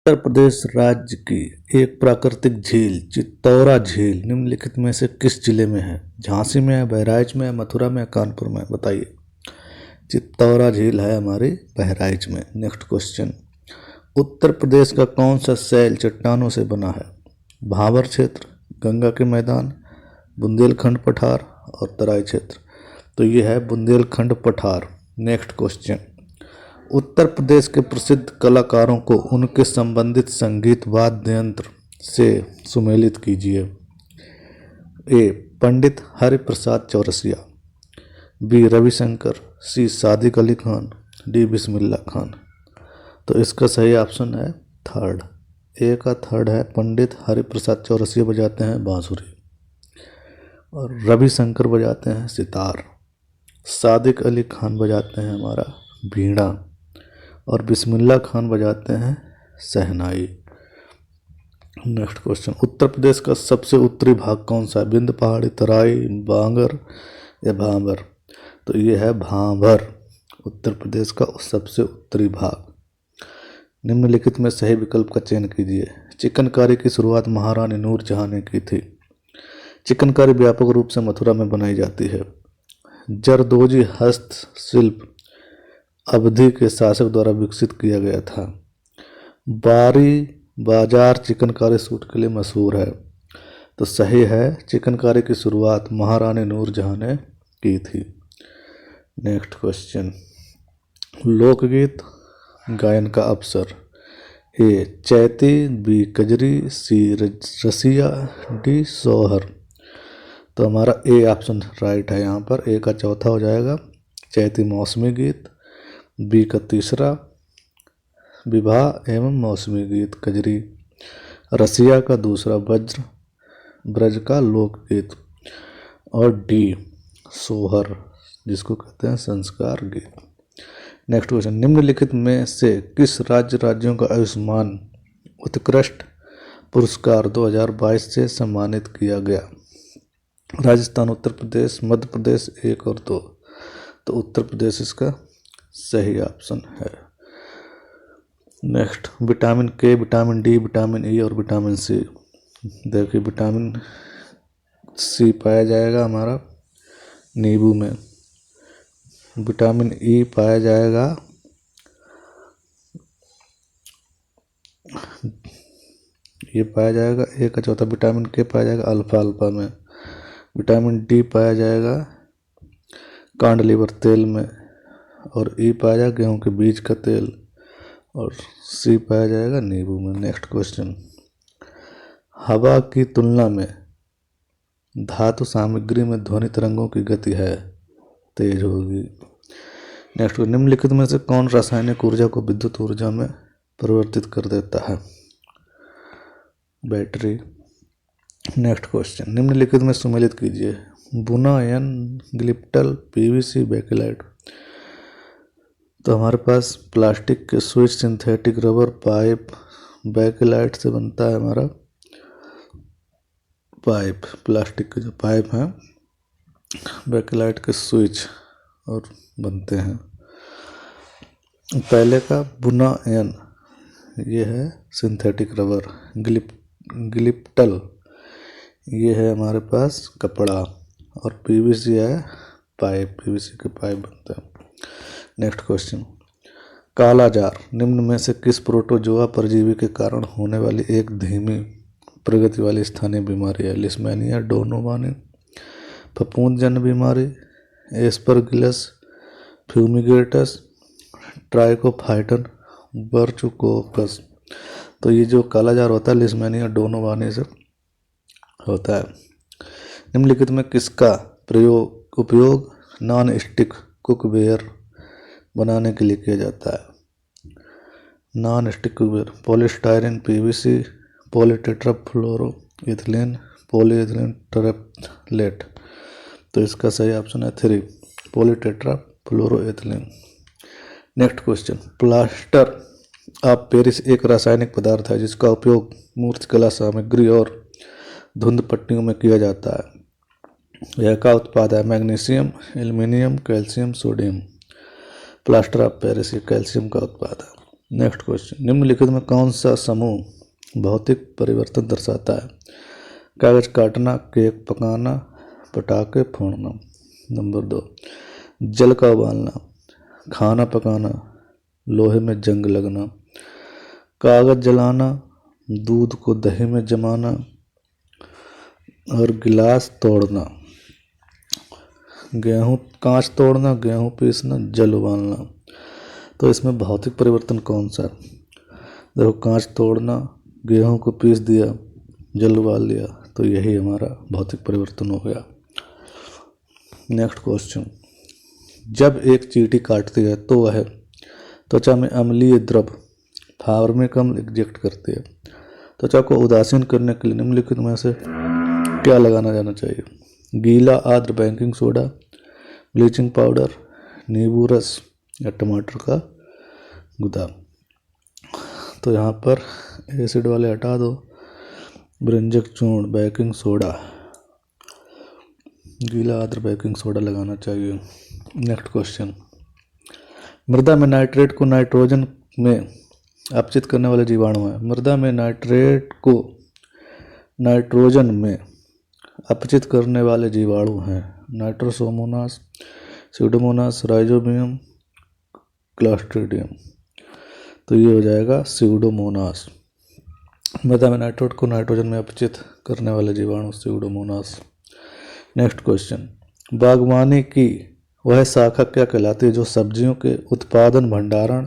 उत्तर प्रदेश राज्य की एक प्राकृतिक झील चित्तौरा झील निम्नलिखित में से किस जिले में है? झांसी में है, बहराइच में है, मथुरा में है, कानपुर में? बताइए। चित्तौरा झील है हमारी बहराइच में। नेक्स्ट क्वेश्चन, उत्तर प्रदेश का कौन सा शैल चट्टानों से बना है? भाबर क्षेत्र, गंगा के मैदान, बुंदेलखंड पठार और तराई क्षेत्र। तो ये है बुंदेलखंड पठार। नेक्स्ट क्वेश्चन, उत्तर प्रदेश के प्रसिद्ध कलाकारों को उनके संबंधित संगीत वाद्य यंत्र से सुमेलित कीजिए। ए. पंडित हरिप्रसाद चौरसिया, बी. रविशंकर, सी. सादिक अली खान, डी. बिस्मिल्ला खान। तो इसका सही ऑप्शन है थर्ड। ए का थर्ड है, पंडित हरिप्रसाद चौरसिया बजाते हैं बांसुरी और रविशंकर बजाते हैं सितार, सादिक अली खान बजाते हैं हमारा बीड़ा और बिस्मिल्ला खान बजाते हैं शहनाई। नेक्स्ट क्वेश्चन, उत्तर प्रदेश का सबसे उत्तरी भाग कौन सा है? विंध्य पहाड़ी, तराई, बांगर या भांबर? तो ये है भांबर, उत्तर प्रदेश का सबसे उत्तरी भाग। निम्नलिखित में सही विकल्प का चयन कीजिए। चिकनकारी की शुरुआत महारानी नूरजहां ने की थी। चिकनकारी व्यापक रूप से मथुरा में बनाई जाती है। जरदोजी हस्तशिल्प अवधि के शासक द्वारा विकसित किया गया था। बारी बाजार चिकनकारी सूट के लिए मशहूर है। तो सही है, चिकनकारी की शुरुआत महारानी नूरजहां ने की थी। नेक्स्ट क्वेश्चन, लोकगीत गायन का अवसर। ए. चैती, बी. कजरी, सी. रसिया, डी. सोहर। तो हमारा ए ऑप्शन राइट है। यहाँ पर ए का चौथा हो जाएगा चैती मौसमी गीत, बी का तीसरा विवाह एवं मौसमी गीत कजरी, रसिया का दूसरा वज्र ब्रज का लोकगीत और डी सोहर जिसको कहते हैं संस्कार गीत। नेक्स्ट क्वेश्चन, निम्नलिखित में से किस राज्यों का आयुष्मान उत्कृष्ट पुरस्कार 2022 से सम्मानित किया गया? राजस्थान, उत्तर प्रदेश, मध्य प्रदेश, 1 और 2। तो उत्तर प्रदेश इसका सही ऑप्शन है। नेक्स्ट, विटामिन के, विटामिन डी, विटामिन ई और विटामिन सी। देखिए, विटामिन सी पाया जाएगा हमारा नींबू में, विटामिन ई पाया जाएगा ए का चौथा, विटामिन के पाया जाएगा अल्फा में, विटामिन डी पाया जाएगा कांडलीवर तेल में और ई पाया जाएगा गेहूं के बीज का तेल और सी पाया जाएगा नींबू में। नेक्स्ट क्वेश्चन, हवा की तुलना में धातु सामग्री में ध्वनि तरंगों की गति है तेज होगी। नेक्स्ट, निम्नलिखित में से कौन रासायनिक ऊर्जा को विद्युत ऊर्जा में परिवर्तित कर देता है? बैटरी। नेक्स्ट क्वेश्चन, निम्नलिखित में सुमेलित कीजिए। बुना आयन, ग्लिप्टल, पीवीसी, बेकेलाइट। तो हमारे पास प्लास्टिक के switch, synthetic rubber, pipe, bakelite से बनता है हमारा पाइप, प्लास्टिक के जो पाइप हैं बेकेलाइट के स्विच और बनते हैं। पहले का बुना आयन ये है सिंथेटिक रबर, ग्लिप्टल ये है हमारे पास कपड़ा और पीवीसी है पाइप, पीवीसी के पाइप बनते हैं। नेक्स्ट क्वेश्चन, काला जार निम्न में से किस प्रोटोजोआ परजीवी के कारण होने वाली एक धीमी प्रगति वाली स्थानीय बीमारी है? लिस्मेनिया, डोनोवानी, फफूंदजन्य बीमारी, एस्परगिलस फ्यूमिगेटस, ट्राइकोफाइटन, बर्चुकोकस। तो ये जो काला जार होता है लिस्मेनिया डोनोवानी से होता है। निम्नलिखित में किसका उपयोग नॉन स्टिक कुकवेयर बनाने के लिए किया जाता है? Non stick cookware, polystyrene, PVC, polytetrafluoroethylene, polyethylene terephthalate. तो इसका सही ऑप्शन है 3 polytetrafluoroethylene. Next question, plaster of Paris एक रासायनिक पदार्थ है जिसका उपयोग मूर्तिकला सामग्री और धुंध पट्टियों में किया जाता है। यह का उत्पाद है? Magnesium, aluminium, calcium, sodium. Plaster of Paris ये कैल्शियम का उत्पाद है। नेक्स्ट क्वेश्चन, निम्नलिखित में कौन सा समूह भौतिक परिवर्तन दर्शाता है? कागज काटना, केक पकाना, पटाखे फोड़ना। नंबर 2, जल का उबालना, खाना पकाना, लोहे में जंग लगना, कागज जलाना, दूध को दही में जमाना और गिलास तोड़ना। गेहूँ कांच तोड़ना, गेहूँ पीसना, जल उबालना। तो इसमें भौतिक परिवर्तन कौन सा है? देखो, कांच तोड़ना, गेहूँ को पीस दिया, जल उबाल लिया, तो यही हमारा भौतिक परिवर्तन हो गया। नेक्स्ट क्वेश्चन, जब एक चींटी काटती है तो वह त्वचा में अम्लीय द्रव फार्मिक अम्ल इंजेक्ट करती है। त्वचा को उदासीन करने के लिए निम्नलिखित में से क्या लगाना जाना चाहिए? गीला आर्द्र बेकिंग सोडा, ब्लीचिंग पाउडर, नींबू रस या टमाटर का गुदा। तो यहाँ पर एसिड वाले हटा दो, ब्रिंजक चूर्ण, बेकिंग सोडा, गीला आर्द्र बेकिंग सोडा लगाना चाहिए। नेक्स्ट क्वेश्चन, मृदा में नाइट्रेट को नाइट्रोजन में अपचित करने वाले जीवाणु हैं। मृदा में नाइट्रेट को नाइट्रोजन में अपचित करने वाले जीवाणु हैं नाइट्रोसोमोनास, स्यूडोमोनास, राइजोबियम, क्लॉस्ट्रिडियम। तो ये हो जाएगा स्यूडोमोनास। मृदा में नाइट्रेट को नाइट्रोजन में अपचित करने वाले जीवाणु स्यूडोमोनास। नेक्स्ट क्वेश्चन, बागवानी की वह शाखा क्या कहलाती है जो सब्जियों के उत्पादन, भंडारण,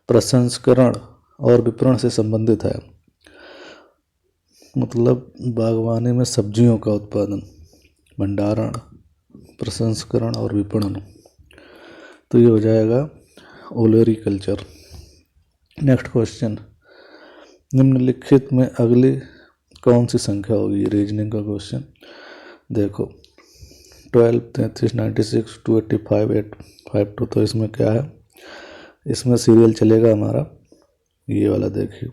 प्रसंस्करण और विपणन से संबंधित है? मतलब बागवानी में सब्जियों का उत्पादन, भंडारण, प्रसंस्करण और विपणन। तो ये हो जाएगा ओलेरीकल्चर। नेक्स्ट क्वेश्चन, निम्नलिखित में अगली कौन सी संख्या होगी? रीजनिंग का क्वेश्चन। देखो, 12, 33, 96, 285, 852। तो इसमें क्या है? इसमें सीरियल चलेगा हमारा ये वाला। देखिए,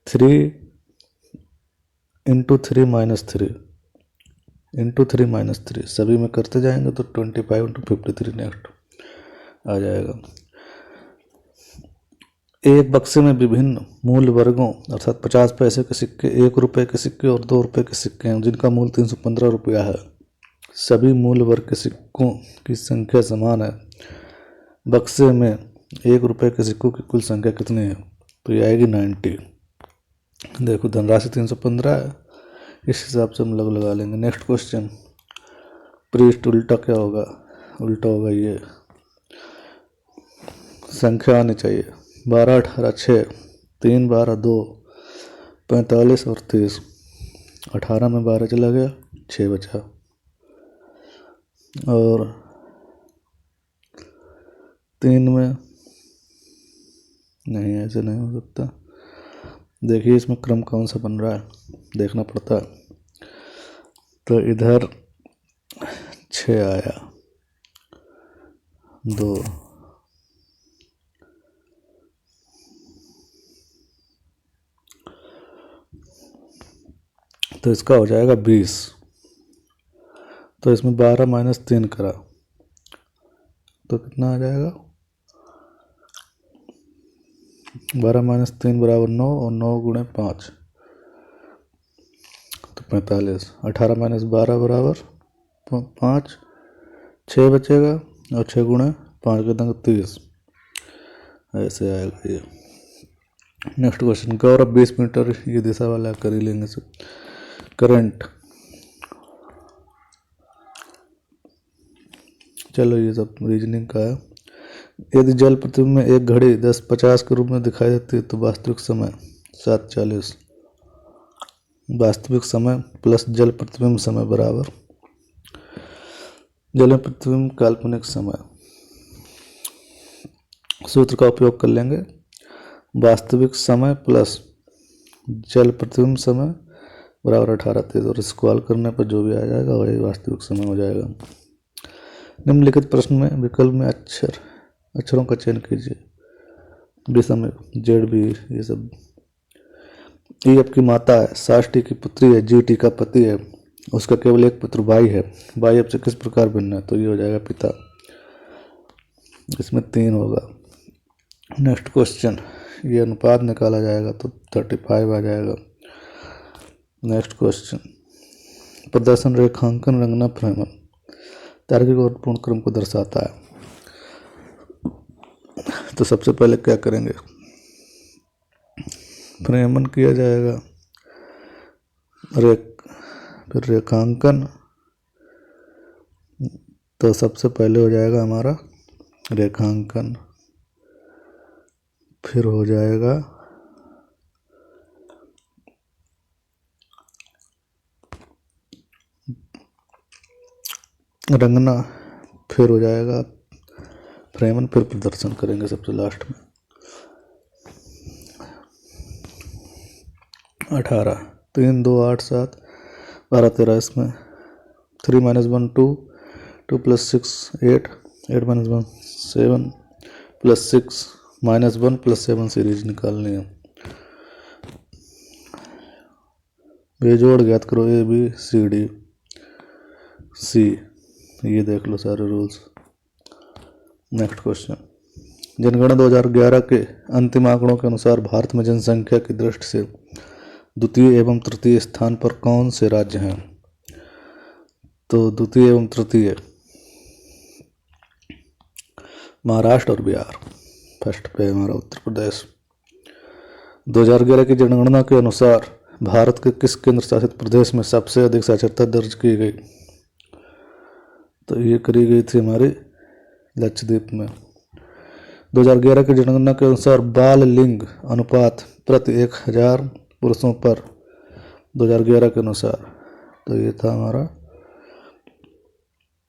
3 × 3 - 3 × 3 - 3 सभी में करते जाएंगे तो 25 × 53 नेक्स्ट आ जाएगा। एक बक्से में विभिन्न मूल्य वर्गों अर्थात 50 पैसे के सिक्के, 1 रुपये के सिक्के और 2 रुपये के सिक्के हैं जिनका मूल्य 315 रुपया है। सभी मूल्य वर्ग के सिक्कों की संख्या समान है। बक्से में 1 रुपये के सिक्कों की कुल संख्या कितनी है? तो ये आएगी 90। देखो, धनराशि 315 है, इस हिसाब से हम लोग लगा लेंगे। नेक्स्ट क्वेश्चन, पृष्ठ उल्टा क्या होगा? उल्टा होगा ये, संख्या आनी चाहिए 12, 18, 6, 3, 12, 2, 45 और 30। 18 में 12 चला गया, 6 बचा। और 3 में नहीं, ऐसे नहीं हो सकता। देखिए, इसमें क्रम कौन सा बन रहा है, देखना पड़ता है। तो इधर 6 आया, 2, तो इसका हो जाएगा 20। तो इसमें 12 - 3 करा तो कितना आ जाएगा? 12 - 3 = 9 और 9 × 5 तो 45। 18 - 12 = 5, 6 बचेगा और 6 × 5 के दंग 30। ऐसे आएगा ये। नेक्स्ट क्वेश्चन, गौरव 20 मीटर ये दिशा वाला कर ही लेंगे सब। करंट, चलो ये सब रीजनिंग का है। यदि जल प्रतिबिंब में एक घड़ी 10:50 के रूप में दिखाई देती है तो वास्तविक समय 7:40। वास्तविक समय प्लस जल प्रतिबिंब समय बराबर जल में प्रतिबिंब काल्पनिक समय। सूत्र का उपयोग कर लेंगे, वास्तविक समय प्लस जल प्रतिबिंब समय बराबर 18:30। और इसको हल करने पर जो भी आ जाएगा वही वास्तविक समय हो जाएगा। निम्नलिखित प्रश्न में विकल्प में अक्षरों का चयन कीजिए। विषम, जेड बी, ये सब। ई आपकी माता है, साष्टी की पुत्री है, जी टी का पति है, उसका केवल एक पुत्र भाई है। भाई अब से किस प्रकार भिन्न है? तो ये हो जाएगा पिता। इसमें 3 होगा। नेक्स्ट क्वेश्चन, ये अनुपात निकाला जाएगा तो 35 आ जाएगा। नेक्स्ट क्वेश्चन, प्रदर्शन रेखांकन रंगना फ्रेमन तार्किक और पूर्ण क्रम को दर्शाता है। तो सबसे पहले क्या करेंगे, फ्रेमन किया जाएगा, फिर रेखांकन। तो सबसे पहले हो जाएगा हमारा रेखांकन, फिर हो जाएगा रंगना, फिर हो जाएगा फ्रेमन, फिर प्रदर्शन करेंगे सबसे लास्ट में। 18 3 2 8 7 12 13, इसमें 3 - 1 2 2 + 6 8 8 - 1 7 + 6 -1 + 7 सीरीज निकालनी है। बेजोड़ ज्ञात करो A B C D C, ये देख लो सारे रूल्स। नेक्स्ट क्वेश्चन, जनगणना 2011 के अंतिम आंकड़ों के अनुसार भारत में जनसंख्या की दृष्टि से द्वितीय एवं तृतीय स्थान पर कौन से राज्य हैं? तो द्वितीय एवं तृतीय महाराष्ट्र और बिहार। फर्स्ट पे हमारा उत्तर प्रदेश। 2011 की जनगणना के अनुसार भारत के किस केंद्र शासित प्रदेश में सबसे अधिक साक्षरता दर्ज की गई? तो ये करी गई थी हमारे लक्षद्वीप में। 2011 की जनगणना के अनुसार बाल लिंग अनुपात प्रति 1000 पुरुषों पर 2011 के अनुसार, तो ये था हमारा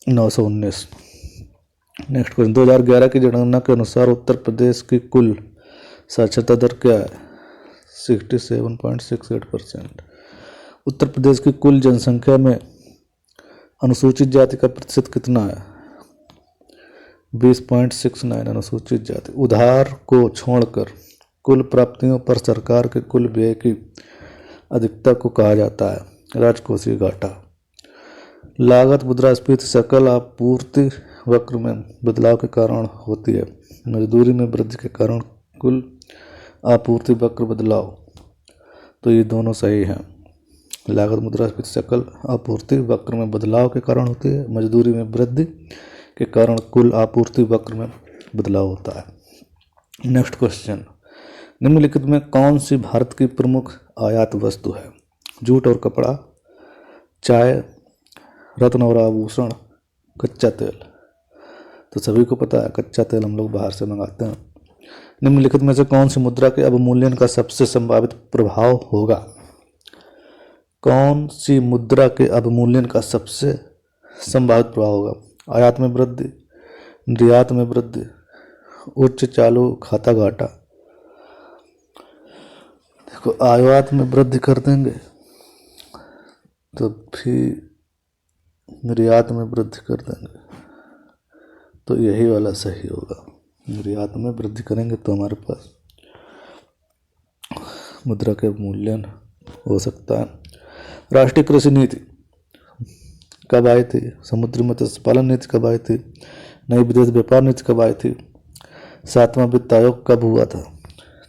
919। नेक्स्ट क्वेश्चन, 2011 की जनगणना के अनुसार उत्तर प्रदेश की कुल साक्षरता दर क्या है? 67.68%। उत्तर प्रदेश की कुल जनसंख्या में अनुसूचित जाति का प्रतिशत कितना है? 20.69 अनुसूचित जाति। उधार को छोड़कर कुल प्राप्तियों पर सरकार के कुल व्यय की अधिकता को कहा जाता है राजकोषीय घाटा। लागत मुद्रास्फीति सकल आपूर्ति वक्र में बदलाव के कारण होती है। मजदूरी में वृद्धि के कारण कुल आपूर्ति वक्र बदलाव, तो ये दोनों सही हैं। लागत मुद्रास्फीति सकल आपूर्ति वक्र में बदलाव के कारण होती है, मजदूरी में वृद्धि के कारण कुल आपूर्ति वक्र में बदलाव होता है। नेक्स्ट क्वेश्चन, निम्नलिखित में कौन सी भारत की प्रमुख आयात वस्तु है? जूट और कपड़ा, चाय, रत्न और आभूषण, कच्चा तेल। तो सभी को पता है कच्चा तेल हम लोग बाहर से मंगाते हैं। निम्नलिखित में से कौन सी मुद्रा के अवमूल्यन का सबसे संभावित प्रभाव होगा? कौन सी मुद्रा के अवमूल्यन का सबसे संभावित प्रभाव होगा? आयात में वृद्धि, निर्यात में वृद्धि, उच्च चालू खाता घाटा। देखो, आयात में वृद्धि कर देंगे तो फिर निर्यात में वृद्धि कर देंगे, तो यही वाला सही होगा। निर्यात में वृद्धि करेंगे तो हमारे पास मुद्रा के मूल्यन हो सकता है। राष्ट्रीय कृषि नीति कब आई थी? समुद्री मत्स्य पालन नीति कब आई थी? नई विदेश व्यापार नीति कब आई थी? 7वां वित्त आयोग कब हुआ था?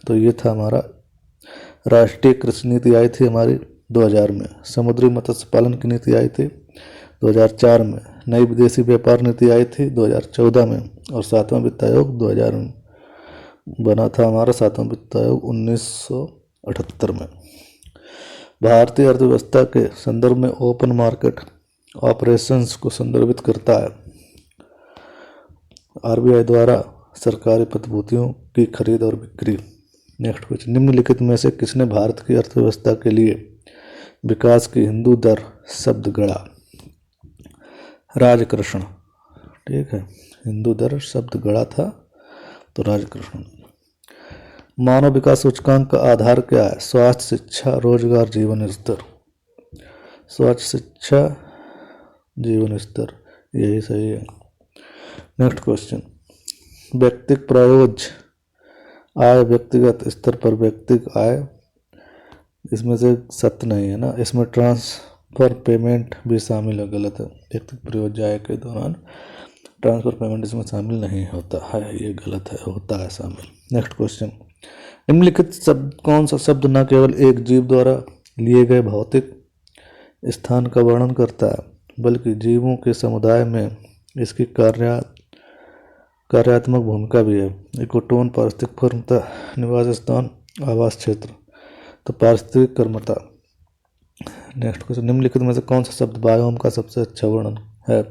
तो ये था हमारा राष्ट्रीय कृषि नीति आई थी हमारी 2000 में। समुद्री मत्स्य पालन की नीति आई थी 2004 में। नई विदेशी व्यापार नीति आई थी 2014 में। और 7वां वित्त आयोग 2000 में बना था हमारा 7वां वित्त आयोग 1978 में। भारतीय अर्थव्यवस्था के संदर्भ में ओपन मार्केट ऑपरेशंस को संदर्भित करता है। आरबीआई द्वारा सरकारी प्रतिभूतियों की खरीद और बिक्री। नेक्स्ट क्वेश्चन, निम्नलिखित में से किसने भारत की अर्थव्यवस्था के लिए विकास की हिंदू दर शब्द गढ़ा? राजकृष्ण। ठीक है, हिंदू दर शब्द गढ़ा था तो राजकृष्ण। मानव विकास सूचकांक का आधार क्या है? स्वास्थ्य, शिक्षा, रोजगार, जीवन स्तर। स्वास्थ्य, शिक्षा, जीवन स्तर, यही सही है। नेक्स्ट क्वेश्चन, व्यक्तिगत प्रयोज्य आय व्यक्तिगत स्तर पर व्यक्तिगत आय, इसमें से सत्य नहीं है ना, इसमें ट्रांसफर पेमेंट भी शामिल है, गलत है। व्यक्तिगत प्रयोज्य आय के दौरान ट्रांसफर पेमेंट इसमें शामिल नहीं होता है, ये गलत है, होता है शामिल। नेक्स्ट क्वेश्चन, निम्नलिखित शब्द कौन सा शब्द न केवल एक जीव द्वारा लिए गए भौतिक स्थान का वर्णन करता है बल्कि जीवों के समुदाय में इसकी कार्यात्मक भूमिका भी है। इकोटोन, पारिस्थितिक कर्मता, निवास स्थान, आवास क्षेत्र। तो पारिस्थितिक कर्मता। नेक्स्ट क्वेश्चन, निम्नलिखित में से कौन सा शब्द बायोम का सबसे अच्छा वर्णन है?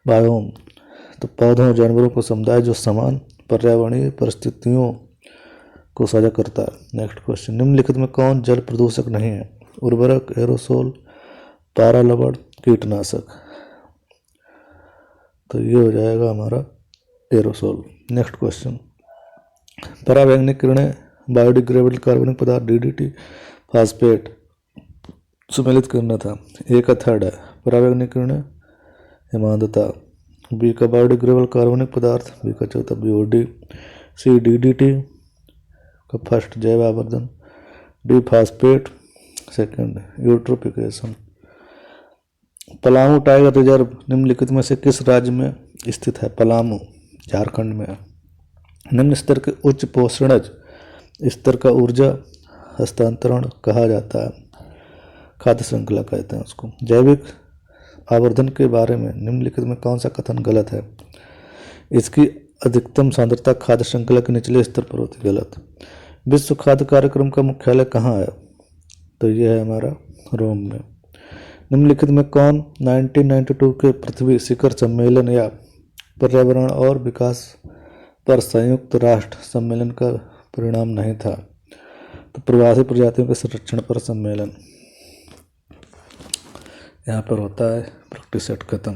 बायोम तो पौधों और जानवरों को समुदाय जो समान पर्यावरणीय परिस्थितियों को साझा करता है। नेक्स्ट क्वेश्चन, निम्नलिखित में कौन जल प्रदूषक नहीं है? उर्वरक, एरोसोल, पारा, लवण, कीटनाशक। तो ये हो जाएगा हमारा एरोसोल। नेक्स्ट क्वेश्चन, परावैंगनिक किरणें, बायोडिग्रेडेबल कार्बनिक पदार्थ, डीडीटी, फास्फेट सुमेलित करना था। ए का थर्ड है परावैंगनिक किरणें, हेमांधता। बी का बायोडिग्रेडेबल कार्बनिक पदार्थ, बी का चौथा बीओडी। सी डीडीटी का फर्स्ट जैव आवर्धन, D phosphate second eutrophication. Palamu tiger reserve निम्नलिखित में से किस राज्य में स्थित है? पलामू झारखंड में है। निम्न स्तर के उच्च पोषणज स्तर का ऊर्जा हस्तांतरण कहा जाता है, खाद्य श्रृंखला कहते हैं उसको। जैविक आवर्धन के बारे में निम्नलिखित में कौन सा कथन गलत है? इसकी अधिकतम सांद्रता खाद्य श्रृंखला के निचले स्तर पर होती, गलत। विश्व खाद्य कार्यक्रम का मुख्यालय कहाँ है? तो ये है हमारा रोम में। निम्नलिखित में कौन 1992 के पृथ्वी शिखर सम्मेलन या पर्यावरण और विकास पर संयुक्त राष्ट्र सम्मेलन का परिणाम नहीं था? तो प्रवासी प्रजातियों के संरक्षण पर सम्मेलन। यहाँ पर होता है प्रैक्टिस सेट खत्म।